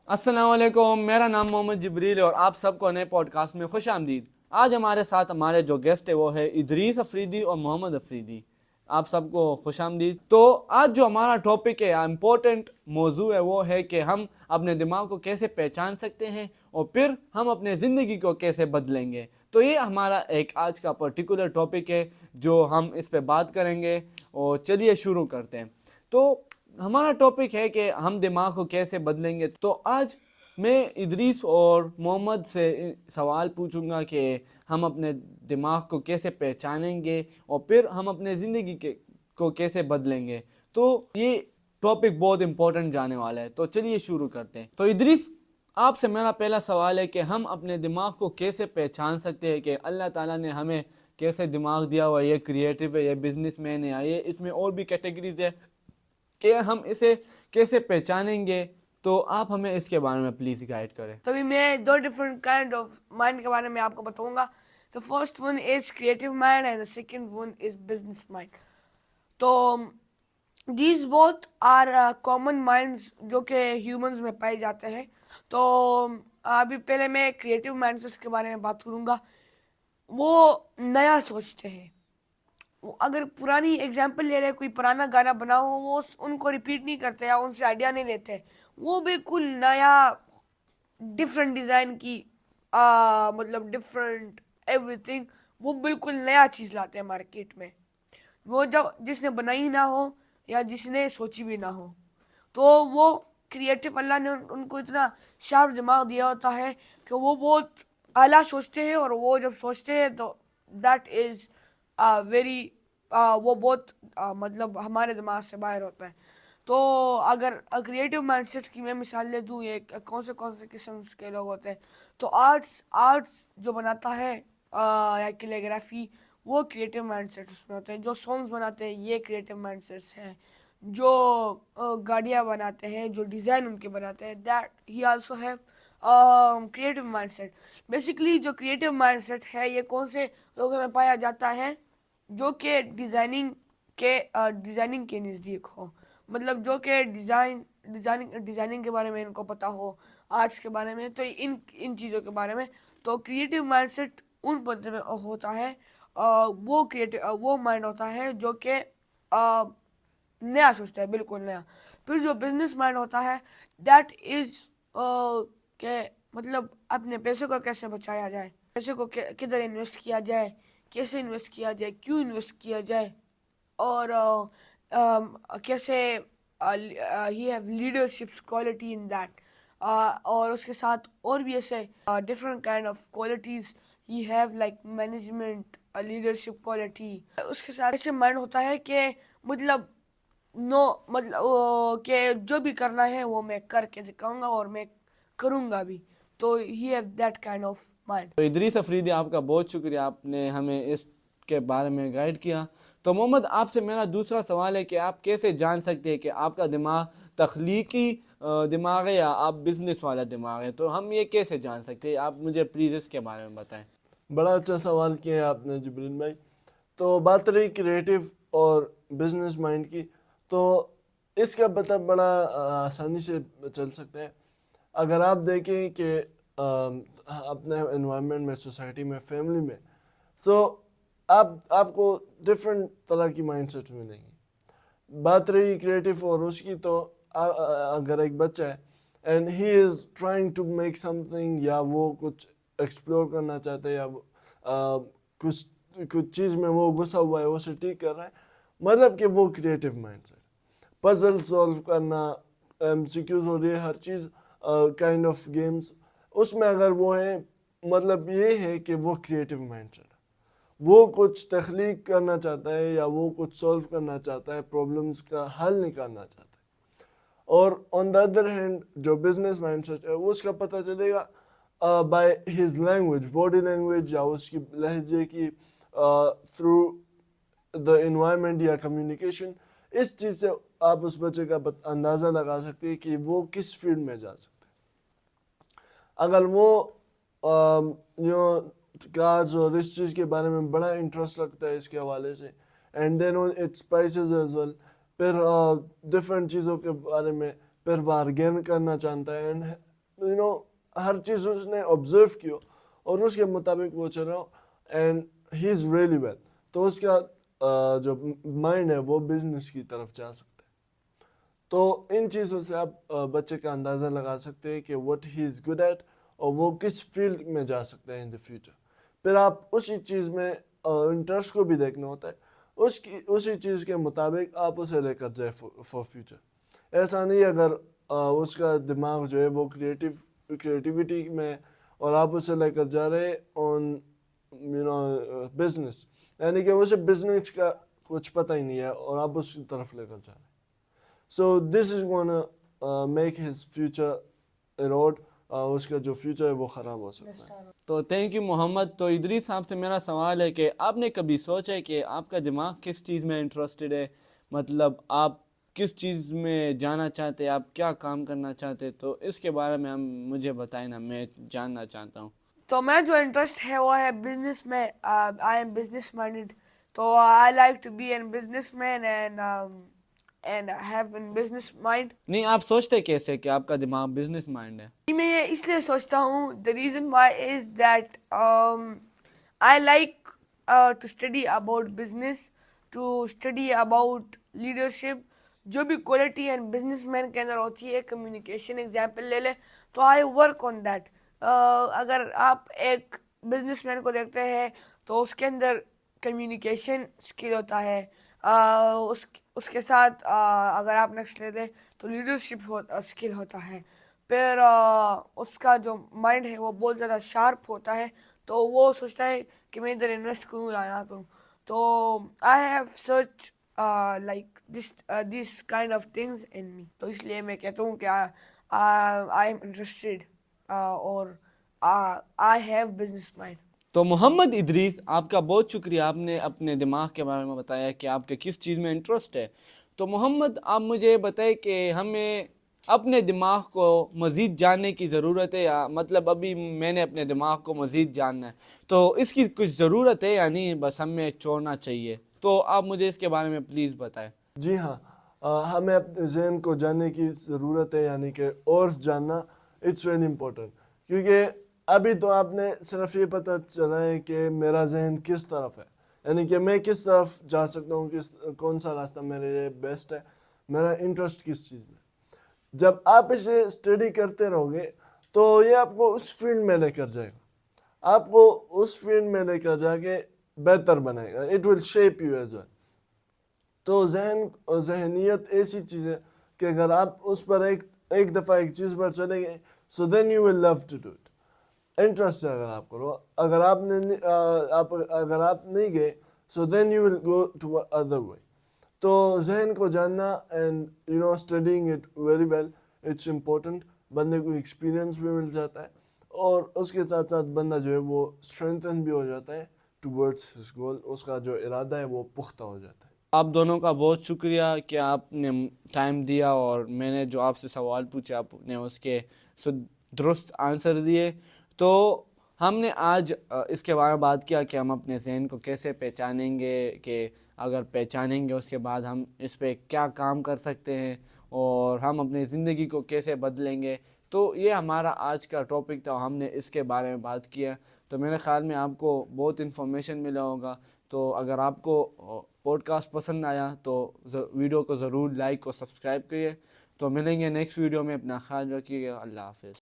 अस्सलाम वालेकुम, मेरा नाम मोहम्मद जिब्रील है और आप सबको नए पॉडकास्ट में खुश आमदीद। आज हमारे साथ हमारे जो गेस्ट है वो है इदरीस अफरीदी और मोहम्मद अफरीदी। आप सबको खुश आमदीद। तो आज जो हमारा टॉपिक है, इम्पोर्टेंट मौजू है, वो है कि हम अपने दिमाग को कैसे पहचान सकते हैं और फिर हम अपने ज़िंदगी को कैसे बदलेंगे। तो ये हमारा एक आज का पर्टिकुलर टॉपिक है जो हम इस पे बात करेंगे। और चलिए शुरू करते हैं। तो हमारा टॉपिक है कि हम दिमाग को कैसे बदलेंगे। तो आज मैं इदरीस और मोहम्मद से सवाल पूछूंगा कि हम अपने दिमाग को कैसे पहचानेंगे और फिर हम अपने ज़िंदगी के को कैसे बदलेंगे। तो ये टॉपिक बहुत इम्पोर्टेंट जाने वाला है। तो चलिए शुरू करते हैं। तो इदरीस, आपसे मेरा पहला सवाल है कि हम अपने दिमाग को कैसे पहचान सकते हैं कि अल्लाह ताला ने हमें कैसे दिमाग दिया हुआ है, ये क्रिएटिव है, ये बिजनेसमैन है, ये इसमें और भी कैटेगरीज है कि हम इसे कैसे पहचानेंगे। तो आप हमें इसके बारे में प्लीज़ गाइड करें। तभी मैं दो डिफरेंट काइंड ऑफ माइंड के बारे में आपको बताऊंगा. The first one is creative mind and the second one is business mind. तो these both are common minds जो कि ह्यूमंस में पाए जाते हैं. तो अभी पहले मैं क्रिएटिव माइंड्स के बारे में बात करूंगा. वो नया सोचते हैं. अगर पुरानी एग्जाम्पल ले रहे, कोई पुराना गाना बना हो, वो उनको रिपीट नहीं करते या उनसे आइडिया नहीं लेते. वो बिल्कुल नया डिफरेंट डिज़ाइन की मतलब डिफरेंट एवरीथिंग, वो बिल्कुल नया चीज़ लाते हैं मार्केट में. वो जब जिसने बनाई ना हो या जिसने सोची भी ना हो, तो वो क्रिएटिव अल्लाह ने उनको इतना शार्प दिमाग दिया होता है कि वो बहुत आला सोचते हैं. और वो जब सोचते हैं तो दैट इज़ वेरी वो बहुत मतलब हमारे दिमाग से बाहर होता है. तो अगर क्रिएटिव माइंडसेट की मैं मिसाल ले दूँ, ये कौन से किस्म के लोग होते हैं. तो आर्ट्स जो बनाता है या कैलीग्राफी, वो क्रिएटिव माइंडसेट्स उसमें होते हैं. जो सॉन्ग्स बनाते हैं, ये क्रिएटिव माइंडसेट्स हैं. जो गाड़ियाँ बनाते हैं, जो डिज़ाइन उनके बनाते हैं, that he also have creative mindset. Basically जो क्रिएटिव माइंडसेट है, ये कौन से लोगों में पाया जाता है? जो कि डिज़ाइनिंग के नज़दीक हो. मतलब जो कि डिज़ाइनिंग के बारे में इनको पता हो, आर्ट्स के बारे में, तो इन चीज़ों के बारे में. तो क्रिएटिव माइंडसेट उन बंदे में होता है. वो माइंड होता है जो कि नया सोचता है, बिल्कुल नया. फिर जो बिजनेस माइंड होता है, दैट इज़ के मतलब अपने पैसे को कैसे बचाया जाए, पैसे को किधर इन्वेस्ट किया जाए, कैसे इन्वेस्ट किया जाए, क्यों इन्वेस्ट किया जाए, और कैसे he have leadership quality in that. और उसके साथ और भी ऐसे different kind of qualities he have, like management, leadership quality. उसके साथ ऐसे माइंड होता है कि मतलब नो मतलब कि जो भी करना है वो मैं करके दिखाऊंगा और मैं करूँगा भी. तो he have that kind of mind. तो इदरीस अफरीदी, आपका बहुत शुक्रिया, आपने हमें इसके बारे में गाइड किया। तो मोहम्मद, आपसे मेरा दूसरा सवाल है कि आप कैसे जान सकते हैं कि आपका दिमाग तख्लीकी दिमाग है या आप बिजनेस वाला दिमाग है। तो हम ये कैसे जान सकते हैं? आप मुझे प्लीज़ इसके बारे में बताएं। बड़ा अच्छा सवाल किया आपने जिब्रील भाई. तो बात रही क्रिएटिव और बिजनेस माइंड की, तो इसका पता बड़ा आसानी से चल सकता है. अगर आप देखें कि अपने एनवायरनमेंट में, सोसाइटी में, फैमिली में, तो आपको डिफरेंट तरह की माइंडसेट मिलेंगी. बात रही क्रिएटिव और उसकी, तो अगर एक बच्चा है and he is trying to make something, या वो कुछ एक्सप्लोर करना चाहता है, या कुछ कुछ चीज़ में वो घुसा हुआ है, वो उसे ठीक कर रहा है, मतलब कि वो क्रिएटिव माइंडसेट. पजल सॉल्व करना, एमसीक्यूज हो रही है, हर चीज़ काइंड ऑफ गेम्स, उसमें अगर वो है, मतलब ये है कि वो क्रिएटिव माइंडसेट है. वो कुछ तख्लीक करना चाहता है या वो कुछ सॉल्व करना चाहता है, प्रॉब्लम्स का हल निकालना चाहता है. और ऑन द अदर हैंड जो बिजनेस माइंडसेट है, वो उसका पता चलेगा by his language, body language, या उसकी लहजे की थ्रू द एनवायरनमेंट या कम्युनिकेशन. इस चीज़ से आप उस बच्चे का अंदाज़ा लगा सकते हैं कि वो किस फील्ड में जा सकते हैं. अगर वो कार्स और इस चीज़ के बारे में बड़ा इंटरेस्ट रखता है इसके हवाले से, and then it spices as well, फिर डिफरेंट चीज़ों के बारे में फिर बार्गेन करना चाहता है, ہر چیز اس نے آبزرو کی ہو اور اس کے مطابق وہ چل رہا ہو and he is really well, تو اس کا جو مائنڈ ہے وہ بزنس کی طرف جا سکتا ہے. تو ان چیزوں سے آپ بچے کا اندازہ لگا سکتے ہیں کہ what he is good at اور وہ کس فیلڈ میں جا سکتا ہے ان دا فیوچر. پھر آپ اسی چیز میں انٹرسٹ کو بھی دیکھنا ہوتا ہے, اسی چیز کے مطابق آپ اسے لے کر جائے فار فیوچر. ایسا نہیں اگر اس کا دماغ جو ہے وہ کریٹیوٹی میں اور آپ اسے لے کر جا رہے آن بزنس, یعنی کہ اسے بزنس کا کچھ پتہ ہی نہیں ہے اور آپ اس کی طرف لے کر جا رہے ہیں. سو دس از گون میک ہز فیوچر اروڈ, اس کا جو فیوچر ہے وہ خراب ہو سکتا ہے. تو تھینک یو محمد. تو ادریس صاحب سے میرا سوال ہے کہ آپ نے کبھی سوچا ہے کہ آپ کا دماغ کس چیز میں انٹرسٹڈ ہے, مطلب آپ کس چیز میں جانا چاہتے ہیں, آپ کیا کام کرنا چاہتے ہیں, تو اس کے بارے میں مجھے بتائیں نا, میں جاننا چاہتا ہوں. تو میں جو انٹرسٹ ہے وہ ہے بزنس میں. آئی ایم بزنس مائنڈیڈ, تو I like to be an businessman and have an business mind. نہیں, آپ سوچتے کیسے کہ آپ کا دماغ بزنس مائنڈ ہے؟ میں یہ اس لیے سوچتا ہوں, the reason why is that I like to study about business, to study about leadership, جو بھی کوالٹی اینڈ بزنس مین کے اندر ہوتی ہے. کمیونیکیشن ایگزامپل لے لیں تو آئی ورک آن دیٹ. اگر آپ ایک بزنس مین کو دیکھتے ہیں تو اس کے اندر کمیونیکیشن اسکل ہوتا ہے, اس کے ساتھ اگر آپ نیکسٹ لے لیں تو لیڈرشپ اسکل ہوتا ہے. پھر اس کا جو مائنڈ ہے وہ بہت زیادہ شارپ ہوتا ہے, تو وہ سوچتا ہے کہ میں ادھر انویسٹ کروں یا نہ کروں. تو I have search like this kind of things in me. تو اس لیے میں کہتا ہوں کہ آئی ایم انٹرسٹیڈ اور آئی ہیو بزنس مائنڈ. تو محمد ادریس, آپ کا بہت شکریہ, آپ نے اپنے دماغ کے بارے میں بتایا کہ آپ کے کس چیز میں انٹرسٹ ہے. تو محمد, آپ مجھے بتائیں کہ ہمیں اپنے دماغ کو مزید جاننے کی ضرورت ہے, یا مطلب ابھی میں نے اپنے دماغ کو مزید جاننا ہے, تو اس کی کچھ ضرورت ہے یا نہیں, بس ہمیں چھوڑنا چاہیے؟ تو آپ مجھے اس کے بارے میں پلیز بتائیں. جی ہاں, ہمیں اپنے ذہن کو جاننے کی ضرورت ہے, یعنی کہ اور جاننا اٹس ویری امپورٹنٹ. کیونکہ ابھی تو آپ نے صرف یہ پتہ چلا ہے کہ میرا ذہن کس طرف ہے, یعنی کہ میں کس طرف جا سکتا ہوں, کون سا راستہ میرے لیے بیسٹ ہے, میرا انٹرسٹ کس چیز میں. جب آپ اسے اسٹڈی کرتے رہو گے تو یہ آپ کو اس فیلڈ میں لے کر جائے گا, آپ کو اس فیلڈ میں لے کر جا کے بہتر بنائے گا. It will shape you as well. تو ذہنیت ایسی چیز ہے کہ اگر آپ اس پر ایک دفعہ ایک چیز پر چلے گئے, so then you will love to do it. Interest ہے اگر آپ کرو, اگر آپ نہیں گئے, so then you will go to other way. تو ذہن کو جاننا and studying it very well, it's important. بندے کو ایکسپیرئنس بھی مل جاتا ہے اور اس کے ساتھ ساتھ بندہ جو ہے وہ اسٹرینتھن بھی ہو جاتا ہے ٹورڈس ہز گول. اس کا جو ارادہ ہے وہ پختہ ہو جاتا ہے. آپ دونوں کا بہت شکریہ کہ آپ نے ٹائم دیا, اور میں نے جو آپ سے سوال پوچھے آپ نے اس کے درست آنسر دیے. تو ہم نے آج اس کے بارے میں بات کیا کہ ہم اپنے ذہن کو کیسے پہچانیں گے, کہ اگر پہچانیں گے اس کے بعد ہم اس پہ کیا کام کر سکتے ہیں, اور ہم اپنی زندگی کو کیسے بدلیں گے. تو یہ ہمارا آج کا ٹاپک تھا, ہم نے اس کے بارے میں بات کیا. تو میرے خیال میں آپ کو بہت انفارمیشن ملا ہوگا. تو اگر آپ کو پوڈ کاسٹ پسند آیا تو ویڈیو کو ضرور لائک اور سبسکرائب کریے. تو ملیں گے نیکسٹ ویڈیو میں, اپنا خیال رکھیے گا. اللہ حافظ.